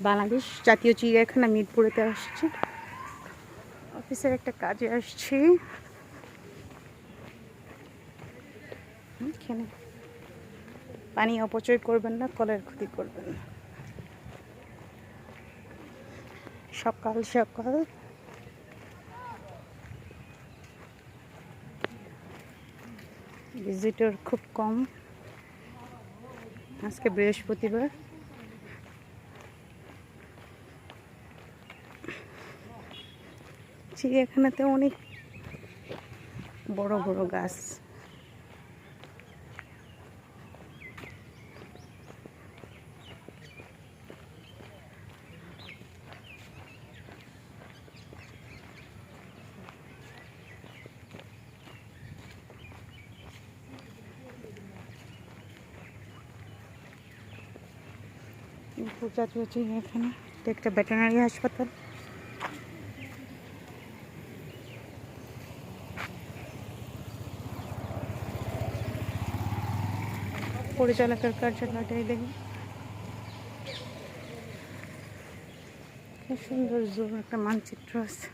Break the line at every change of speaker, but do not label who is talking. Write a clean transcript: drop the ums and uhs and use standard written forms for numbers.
বাংলাদেশ জাতীয় চিড়িয়াখানা মিরপুরেতে আসছি, অফিসের একটা কাজে আসছি। এখানে পানি অপচয় করবেন না, কলের ক্ষতি করবেন না। সকাল সকাল ভিজিটর খুব কম, আজকে বৃহস্পতিবার। চিড়িয়াখানাতে অনেক বড় বড় গাছ। জাতীয় চিড়িয়াখানা, এটা একটা ভেটেরিনারি হাসপাতাল। পরিচালকের কার্যালয়টাই দেখি, সুন্দর জোর একটা মানচিত্র আছে।